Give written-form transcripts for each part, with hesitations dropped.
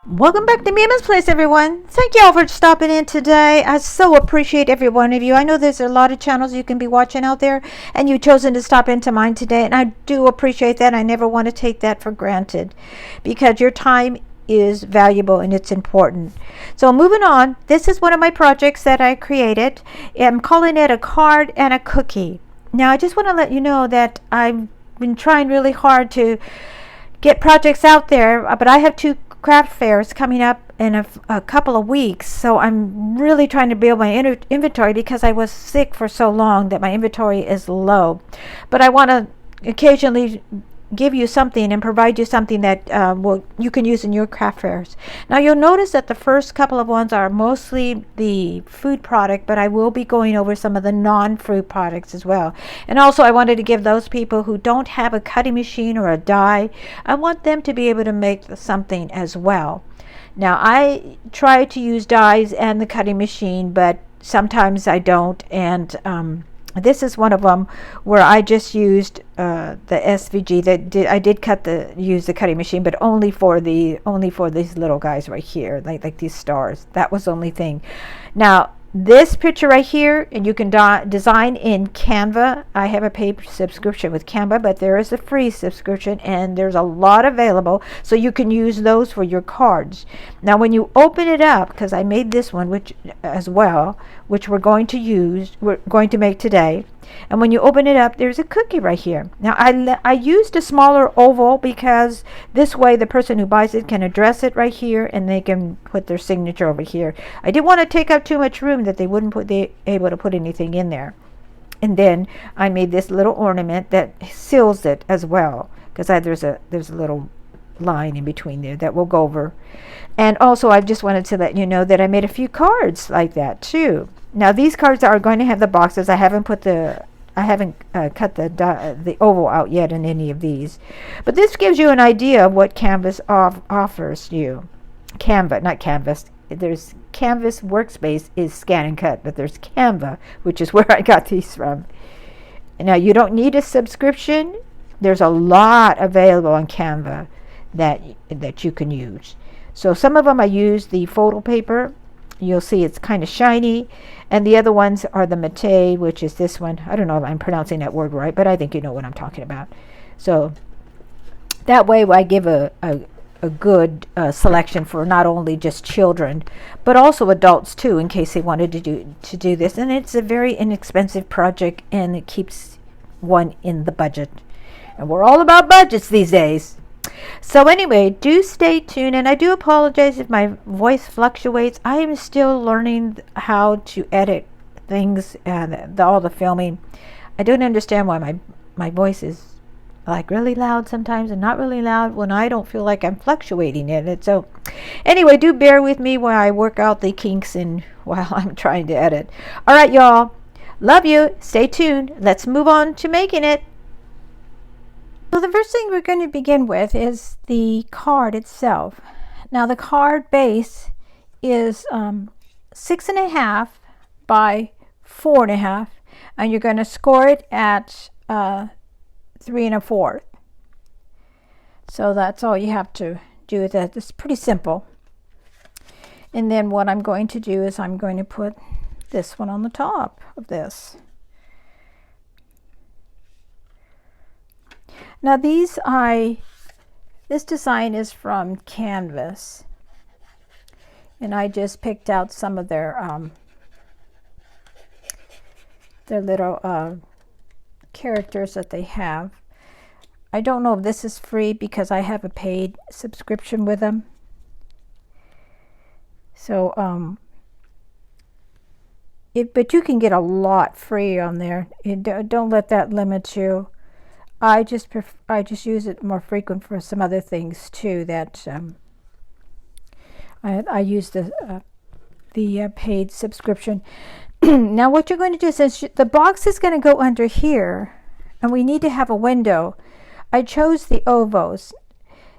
Welcome back to Mima's Place, everyone. Thank you all for stopping in today. I so appreciate every one of you. I know there's a lot of channels you can be watching out there, and you've chosen to stop into mine today, and I do appreciate that. I never want to take that for granted because your time is valuable and it's important. So moving on, this is one of my projects that I created. I'm calling it a card and a cookie. Now, I just want to let you know that I've been trying really hard to get projects out there, but I have two craft fairs coming up in a couple of weeks, so I'm really trying to build my inventory because I was sick for so long that my inventory is low. But I want to occasionally give you something and provide you something that you can use in your craft fairs. Now you'll notice that the first couple of ones are mostly the food product, but I will be going over some of the non-food products as well. And also I wanted to give those people who don't have a cutting machine or a die, I want them to be able to make something as well. Now I try to use dies and the cutting machine, but sometimes I don't, and this is one of them where I just used the SVG. I did use the cutting machine, but only for these little guys right here, like these stars. That was the only thing. Now this picture right here, and you can design in Canva. I have a paid subscription with Canva, but there is a free subscription, and there's a lot available, so you can use those for your cards. Now when you open it up, because I made this one which we're going to make today, and when you open it up, there's a cookie right here. Now I used a smaller oval because this way the person who buys it can address it right here, and they can put their signature over here. I didn't want to take up too much room that they wouldn't be able to put anything in there. And then I made this little ornament that seals it as well, because there's a little line in between there that we'll go over. And also I just wanted to let you know that I made a few cards like that too. Now these cards are going to have the boxes. I haven't cut the oval out yet in any of these, but this gives you an idea of what Canvas offers you. Canva, not Canvas. There's Canvas Workspace is Scan and Cut, but there's Canva, which is where I got these from. Now you don't need a subscription. There's a lot available on Canva that you can use. So some of them I use the photo paper. You'll see it's kind of shiny, and the other ones are the mate, which is this one. I don't know if I'm pronouncing that word right, but I think you know what I'm talking about. So that way I give a good selection for not only just children but also adults too, in case they wanted to do this. And it's a very inexpensive project, and it keeps one in the budget, and we're all about budgets these days. So anyway, do stay tuned, and I do apologize if my voice fluctuates. I am still learning how to edit things and all the filming. I don't understand why my voice is like really loud sometimes and not really loud when I don't feel like I'm fluctuating in it. So anyway, do bear with me while I work out the kinks and while I'm trying to edit. All right, y'all. Love you. Stay tuned. Let's move on to making it. So the first thing we're going to begin with is the card itself. Now the card base is 6.5 by 4.5, and you're going to score it at 3 1/4. So that's all you have to do with that. It's pretty simple. And then what I'm going to do is I'm going to put this one on the top of this. Now this design is from Canvas, and I just picked out some of their little characters that they have. I don't know if this is free because I have a paid subscription with them. So but you can get a lot free on there. Don't let that limit you. I just use it more frequent for some other things too. That I use the paid subscription. Now what you're going to do is the box is going to go under here, and we need to have a window. I chose the ovals.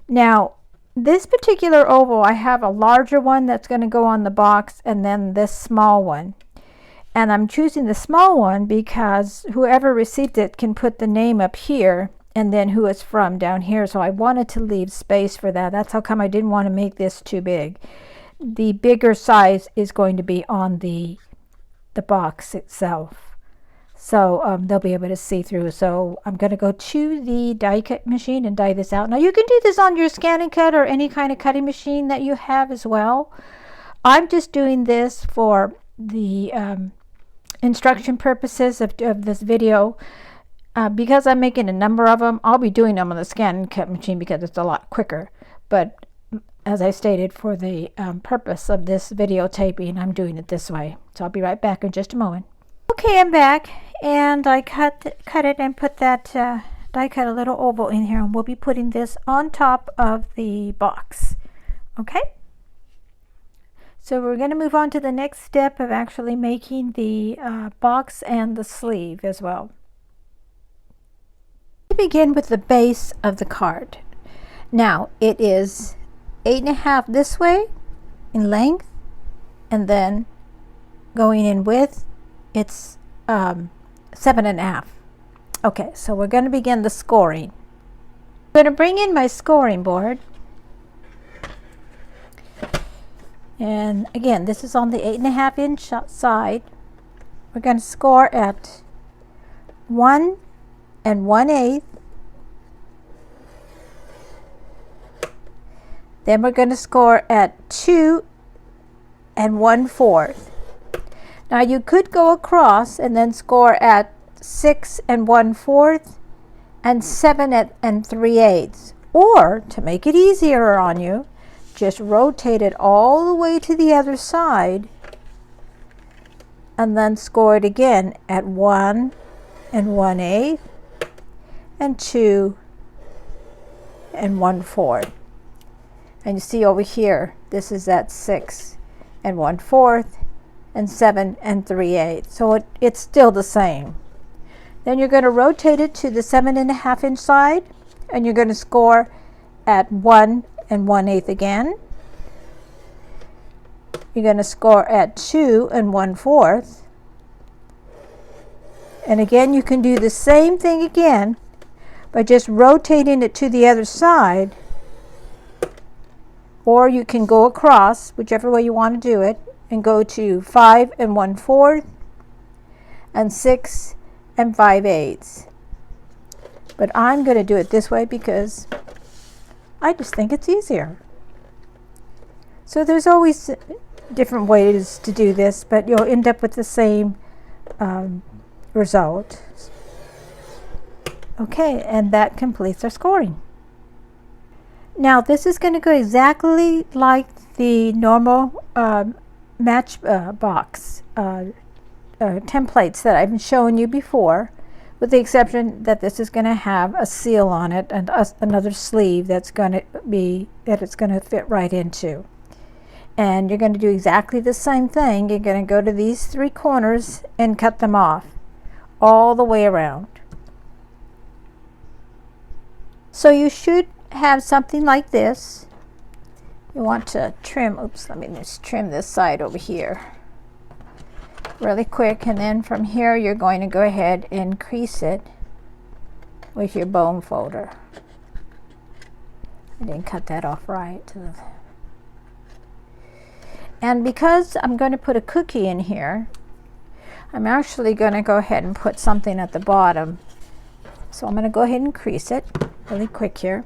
Now this particular oval, I have a larger one that's going to go on the box, and then this small one. And I'm choosing the small one because whoever received it can put the name up here, and then who it's from down here. So I wanted to leave space for that. That's how come I didn't want to make this too big. The bigger size is going to be on the box itself. So they'll be able to see through. So I'm going to go to the die cut machine and die this out. Now you can do this on your scan and cut or any kind of cutting machine that you have as well. I'm just doing this for the instruction purposes of this video. Because I'm making a number of them, I'll be doing them on the scan and cut machine because it's a lot quicker. But as I stated, for the purpose of this videotaping, I'm doing it this way. So I'll be right back in just a moment. Okay, I'm back, and I cut it and put that die cut a little oval in here, and we'll be putting this on top of the box. Okay? So we're going to move on to the next step of actually making the box and the sleeve as well. We begin with the base of the card. Now it is 8.5 this way in length, and then going in width it's 7.5. Okay, so we're going to begin the scoring. I'm going to bring in my scoring board, and again this is on the 8.5 inch side. We're going to score at 1 1/8. Then we're going to score at 2 1/4. Now you could go across and then score at 6 1/4 and 7 3/8. Or, to make it easier on you, just rotate it all the way to the other side and then score it again at 1 1/8 and 2 1/4. And you see over here, this is at 6 1/4 and 7 3/8. So it's still the same. Then you're going to rotate it to the 7.5 inch side, and you're going to score at 1 1/8 again. You're going to score at 2 1/4. And again, you can do the same thing again by just rotating it to the other side, or you can go across, whichever way you want to do it, and go to 5 1/4 and 6 5/8. But I'm going to do it this way because I just think it's easier. So there's always different ways to do this, but you'll end up with the same result. Okay, and that completes our scoring. Now this is going to go exactly like the normal match box templates that I've shown you before, with the exception that this is going to have a seal on it and another sleeve that's going to it's going to fit right into. And you're going to do exactly the same thing. You're going to go to these 3 corners and cut them off all the way around. So you should have something like this. You want to trim, let me just trim this side over here really quick, and then from here you're going to go ahead and crease it with your bone folder. I didn't cut that off right. And because I'm going to put a cookie in here, I'm actually going to go ahead and put something at the bottom. So I'm going to go ahead and crease it really quick here.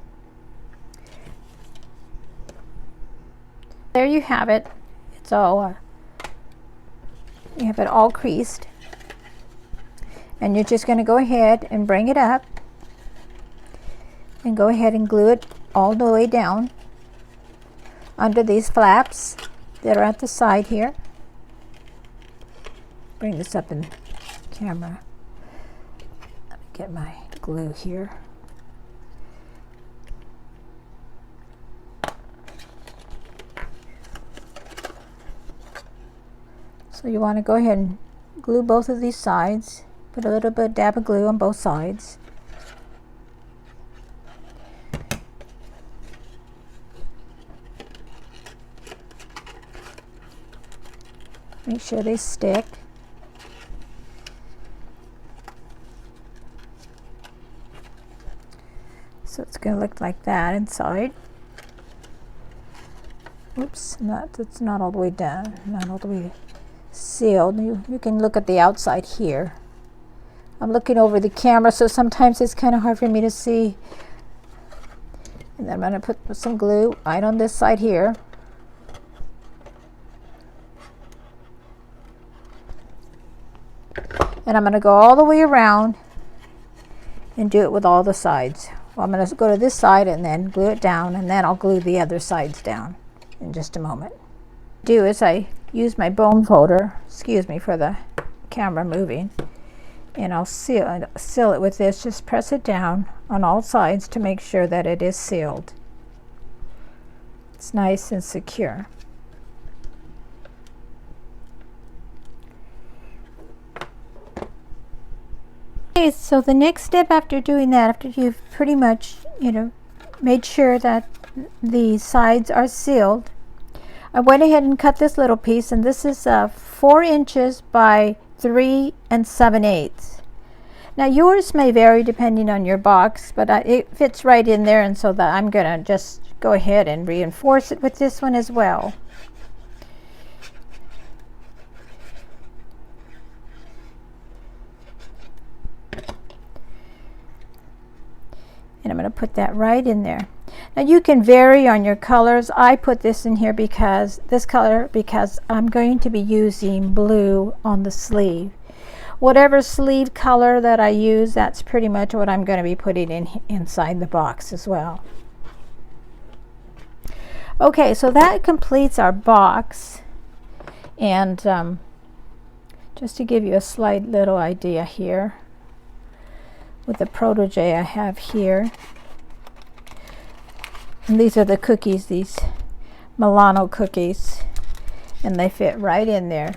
There you have it. It's all you have it all creased, and you're just going to go ahead and bring it up and go ahead and glue it all the way down under these flaps that are at the side here. Bring this up in camera. Let me get my glue here. So you want to go ahead and glue both of these sides. Put a little bit dab of glue on both sides. Make sure they stick. So it's going to look like that inside. Oops, it's not all the way down, not all the way sealed. You can look at the outside here. I'm looking over the camera, so sometimes it's kind of hard for me to see. And then I'm going to put some glue right on this side here. And I'm going to go all the way around and do it with all the sides. Well, I'm going to go to this side and then glue it down, and then I'll glue the other sides down in just a moment. Do is I use my bone folder, excuse me for the camera moving, and I'll seal it with this. Just press it down on all sides to make sure that it is sealed. It's nice and secure. Okay, so the next step after doing that, after you've pretty much, made sure that the sides are sealed, I went ahead and cut this little piece, and this is 4 inches by 3 7/8. Now yours may vary depending on your box, but it fits right in there, and so that I'm gonna just go ahead and reinforce it with this one as well. And I'm going to put that right in there. Now you can vary on your colors. I put this in here because I'm going to be using blue on the sleeve. Whatever sleeve color that I use, that's pretty much what I'm going to be putting inside the box as well. Okay, so that completes our box. And just to give you a slight little idea here, with the protege I have here. And these are the cookies, these Milano cookies, and they fit right in there.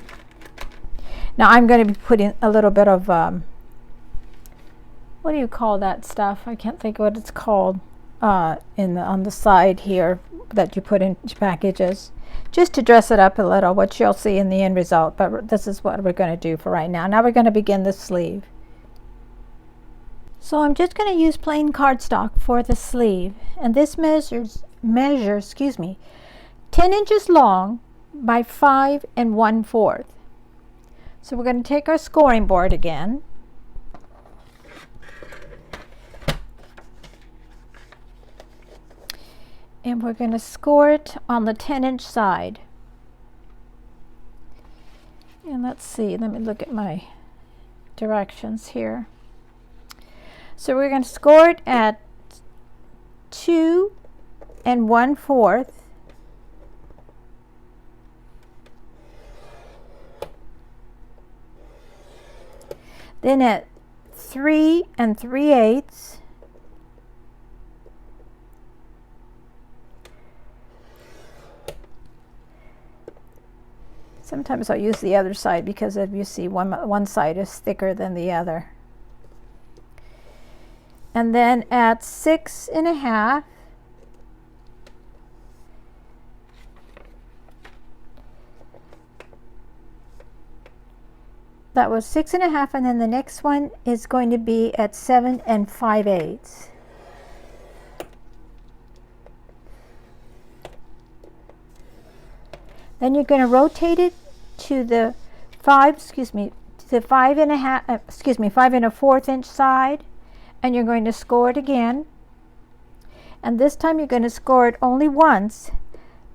Now I'm going to be putting a little bit of, what do you call that stuff? I can't think of what it's called, on the side here that you put in packages, just to dress it up a little, which you'll see in the end result. But this is what we're going to do for right now. Now we're going to begin the sleeve. So I'm just going to use plain cardstock for the sleeve, and this measures 10 inches long by 5 1/4. So we're going to take our scoring board again, and we're going to score it on the 10-inch side. And let's see, let me look at my directions here. So we're going to score it at 2 1/4. Then at 3 3/8. Sometimes I'll use the other side because, if you see, one side is thicker than the other. And then at 6 1/2, that was 6 1/2, and then the next one is going to be at 7 5/8. Then you're going to rotate it to the 5 1/4 inch side, and you're going to score it again. And this time you're going to score it only once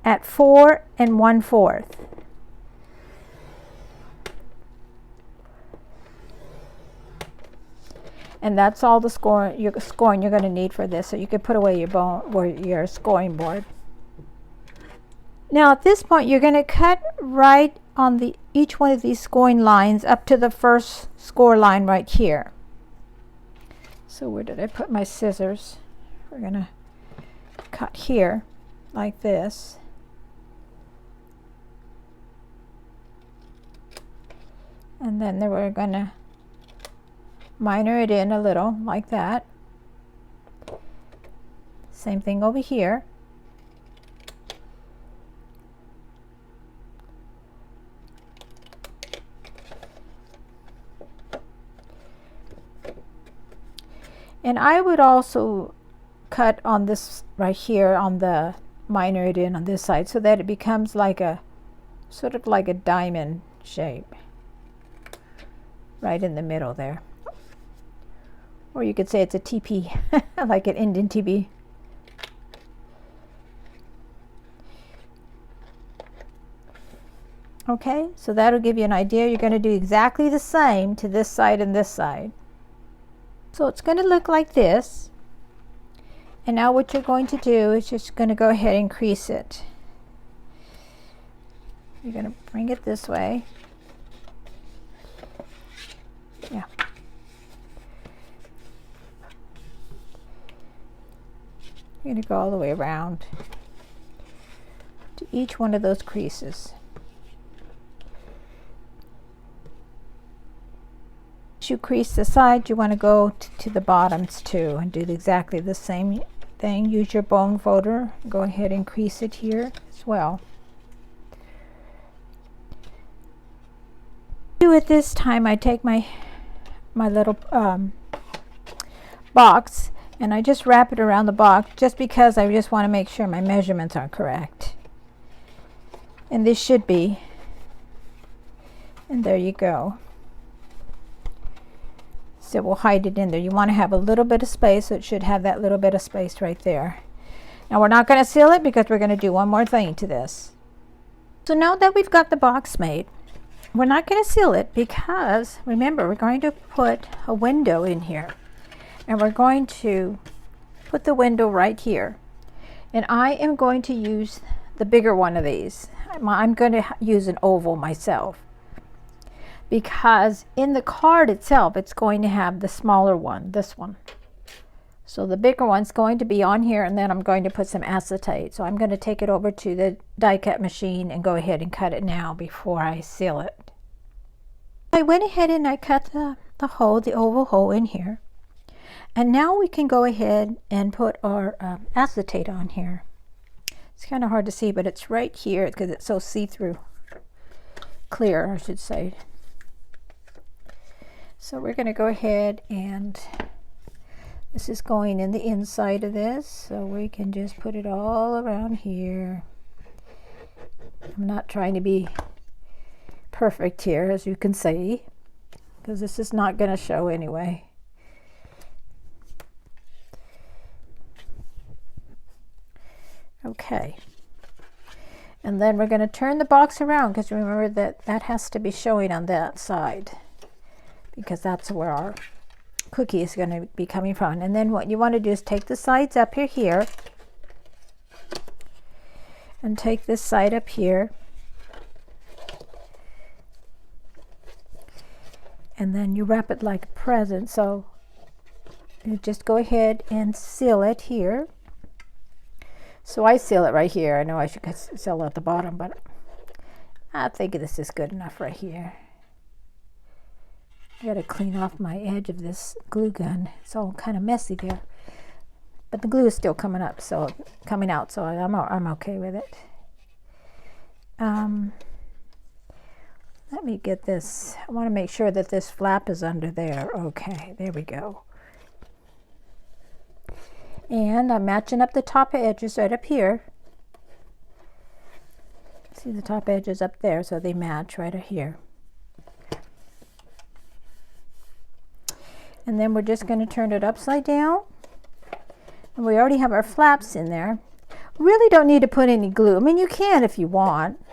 at 4 1/4. And that's all the scoring you're going to need for this. So you can put away your scoring board. Now at this point you're going to cut right on each one of these scoring lines up to the first score line right here. So where did I put my scissors? We're going to cut here like this. And then we're going to minor it in a little like that. Same thing over here. And I would also cut on this right here on the minor it in on this side so that it becomes like a sort of like a diamond shape right in the middle there. Or you could say it's a teepee, like an Indian teepee. Okay, so that'll give you an idea. You're going to do exactly the same to this side and this side. So it's going to look like this. And now what you're going to do is just going to go ahead and crease it. You're going to bring it this way. Yeah. You're going to go all the way around to each one of those creases. As you crease the side, you want to go to the bottoms too and do exactly the same thing. Use your bone folder. Go ahead and crease it here as well. At this time, I take my little box and I just wrap it around the box just because I just want to make sure my measurements are correct. And this should be. And there you go. So we'll hide it in there. You want to have a little bit of space, so it should have that little bit of space right there. Now we're not going to seal it because we're going to do one more thing to this. So now that we've got the box made, we're not going to seal it because, remember, we're going to put a window in here. And we're going to put the window right here. And I am going to use the bigger one of these. I'm going to use an oval myself, because in the card itself it's going to have the smaller one, this one. So the bigger one's going to be on here, and then I'm going to put some acetate. So I'm going to take it over to the die cut machine and go ahead and cut it now before I seal it. I went ahead and I cut the hole, the oval hole in here. And now we can go ahead and put our acetate on here. It's kind of hard to see, but it's right here because it's so see-through. Clear, I should say. So we're going to go ahead and this is going in the inside of this, so we can just put it all around here. I'm not trying to be perfect here, as you can see, because this is not going to show anyway. Okay. And then we're going to turn the box around, because remember that has to be showing on that side, because that's where our cookie is going to be coming from. And then what you want to do is take the sides up here and take this side up here, and then you wrap it like a present. So you just go ahead and seal it here. So I seal it right here. I know I should seal it at the bottom, but I think this is good enough right here. I gotta clean off my edge of this glue gun. It's all kind of messy there, but the glue is still coming out, so I'm okay with it. Let me get this. I want to make sure that this flap is under there. Okay, there we go. And I'm matching up the top edges right up here. See the top edges up there, so they match right here. And then we're just going to turn it upside down. And we already have our flaps in there. Really don't need to put any glue. I mean, you can if you want.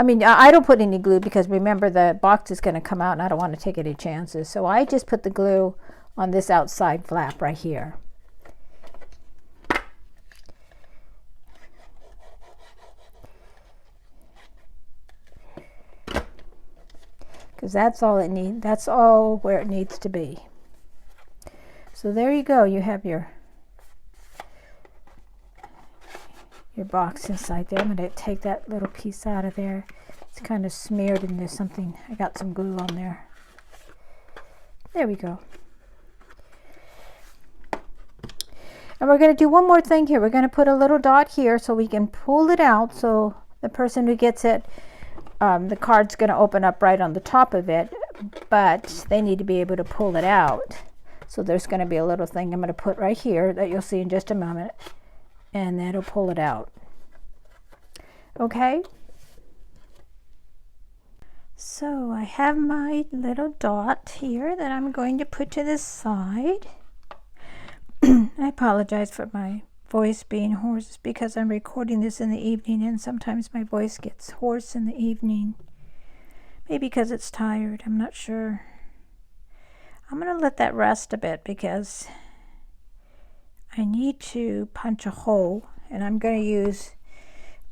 I mean, I don't put any glue because remember the box is going to come out and I don't want to take any chances. So I just put the glue on this outside flap right here. Because that's all it needs. That's all where it needs to be. So there you go. You have your box inside there. I'm going to take that little piece out of there. It's kind of smeared and there's something. I got some glue on there. There we go. And we're going to do one more thing here. We're going to put a little dot here so we can pull it out. So the person who gets it, the card's going to open up right on the top of it, but they need to be able to pull it out. So there's going to be a little thing I'm going to put right here that you'll see in just a moment, and that'll pull it out. Okay? So I have my little dot here that I'm going to put to the side. I apologize for my voice being hoarse because I'm recording this in the evening, and sometimes my voice gets hoarse in the evening. Maybe because it's tired, I'm not sure. I'm going to let that rest a bit because I need to punch a hole, and I'm going to use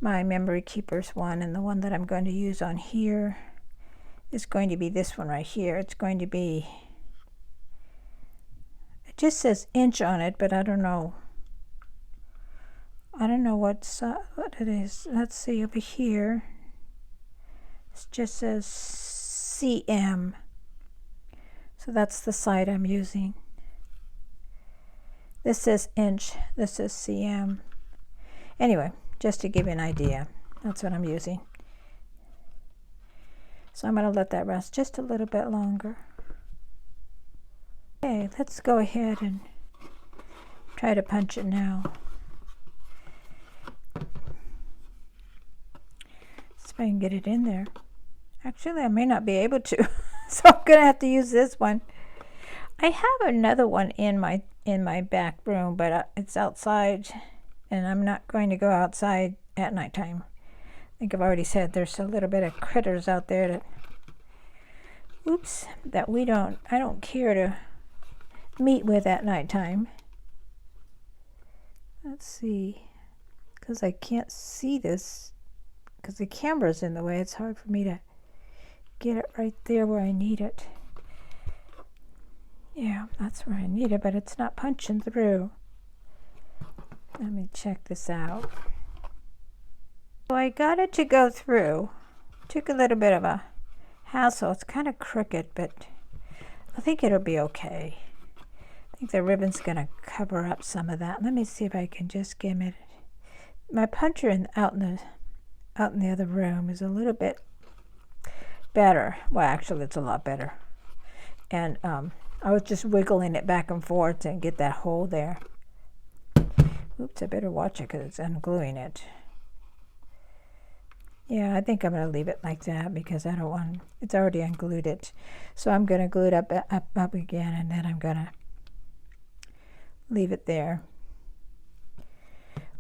my Memory Keepers one, and the one that I'm going to use on here is going to be this one right here. It's going to be, it just says inch on it, but I don't know what it is. Let's see over here. It just says cm. So that's the side I'm using. This says inch, this says cm. Anyway, just to give you an idea, that's what I'm using. So I'm going to let that rest just a little bit longer. Okay, let's go ahead and try to punch it now. See if I can get it in there. Actually, I may not be able to, so I'm going to have to use this one. I have another one in my back room, but it's outside, and I'm not going to go outside at nighttime. I think I've already said there's a little bit of critters out there that, that I don't care to meet with at nighttime. Let's see, because I can't see this because the camera's in the way. It's hard for me to get it right there where I need it. Yeah, that's where I need it, but it's not punching through. Let me check this out. So I got it to go through. Took a little bit of a hassle. It's kind of crooked, but I think it'll be okay. I think the ribbon's going to cover up some of that. Let me see if I can just give it. My puncher out in the other room is a little bit better. Well, actually, it's a lot better. And I was just wiggling it back and forth to get that hole there. Oops, I better watch it because it's ungluing it. Yeah, I think I'm going to leave it like that because I don't want, it's already unglued it. So I'm going to glue it up again, and then I'm going to leave it there.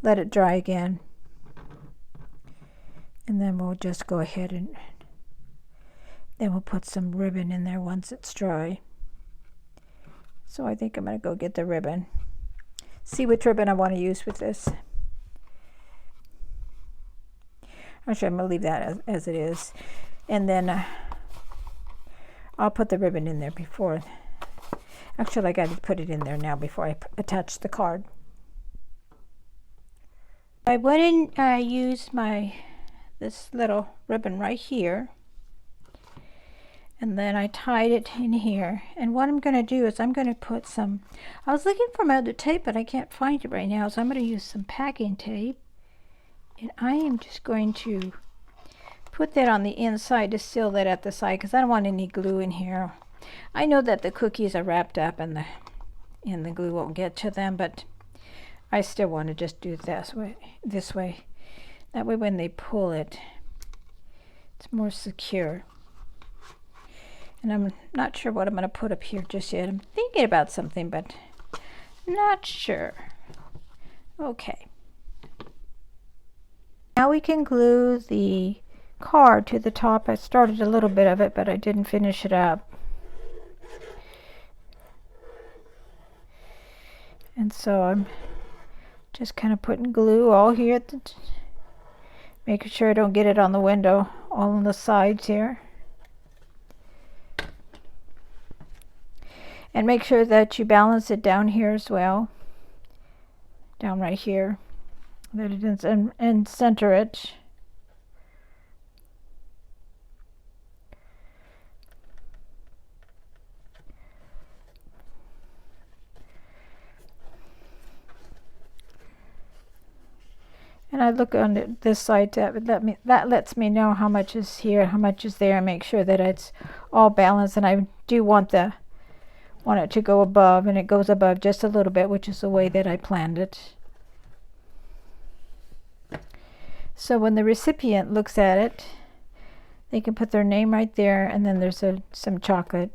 Let it dry again. And then we'll just go ahead and then we'll put some ribbon in there once it's dry. So I think I'm going to go get the ribbon. See which ribbon I want to use with this. Actually, I'm going to leave that as it is. And then I'll put the ribbon in there before. Actually, I got to put it in there now before I attach the card. I went and I used this little ribbon right here. And then I tied it in here. And what I'm going to do is I'm going to put some, I was looking for my other tape, but I can't find it right now. So I'm going to use some packing tape. And I am just going to put that on the inside to seal that at the side because I don't want any glue in here. I know that the cookies are wrapped up and the glue won't get to them, but I still want to just do it this way. That way when they pull it, it's more secure. And I'm not sure what I'm going to put up here just yet. I'm thinking about something, but not sure. Okay. Now we can glue the card to the top. I started a little bit of it, but I didn't finish it up. And so I'm just kind of putting glue all here at the making sure I don't get it on the window, all on the sides here. And make sure that you balance it down here as well. Down right here. That it is, and center it. And I look on this side that lets me know how much is here, how much is there, and make sure that it's all balanced. And I do want Want it to go above, and it goes above just a little bit, which is the way that I planned it. So when the recipient looks at it, they can put their name right there, and then there's some chocolate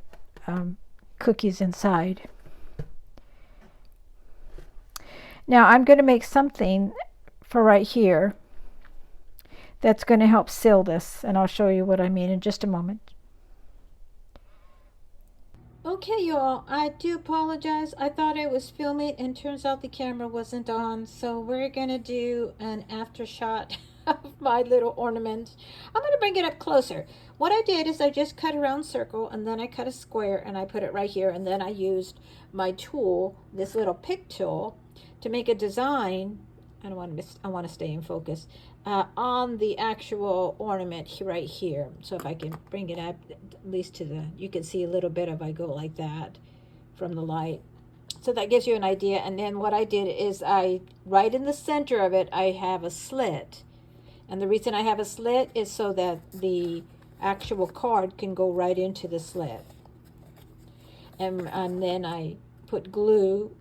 cookies inside. Now I'm going to make something for right here that's going to help seal this, and I'll show you what I mean in just a moment. Okay, y'all, I do apologize. I thought I was filming and turns out the camera wasn't on, so we're gonna do an after shot of my little ornament. I'm gonna bring it up closer. What I did is I just cut a round circle, and then I cut a square and I put it right here, and then I used my tool, this little pick tool, to make a design. I want to stay in focus on the actual ornament right here. So if I can bring it up at least to you can see a little bit if I go like that from the light. So that gives you an idea. And then what I did is right in the center of it, I have a slit. And the reason I have a slit is so that the actual card can go right into the slit. And then I put glue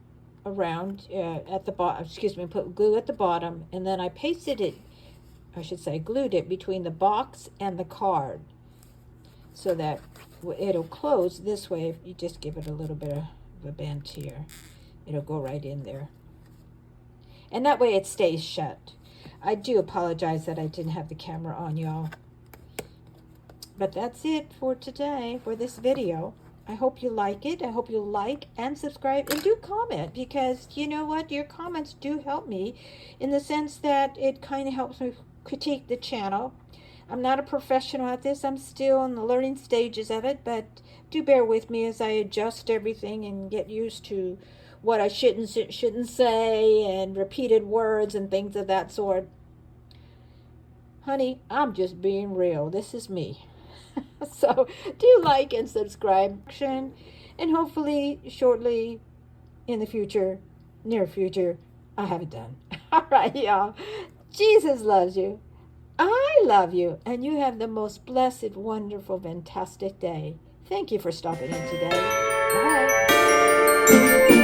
around at the bottom, put glue at the bottom, and then I pasted it, glued it between the box and the card so that it'll close this way. If you just give it a little bit of a bend here, it'll go right in there. And that way it stays shut. I do apologize that I didn't have the camera on, y'all. But that's it for today, for this video. I hope you like it. I hope you'll like and subscribe and do comment, because you know what? Your comments do help me in the sense that it kind of helps me critique the channel. I'm not a professional at this. I'm still in the learning stages of it, but do bear with me as I adjust everything and get used to what I shouldn't say and repeated words and things of that sort. Honey, I'm just being real. This is me. So do like and subscribe, and hopefully shortly in the future, near future, I'll have it done. All right, y'all. Jesus loves you. I love you. And you have the most blessed, wonderful, fantastic day. Thank you for stopping in today. Bye.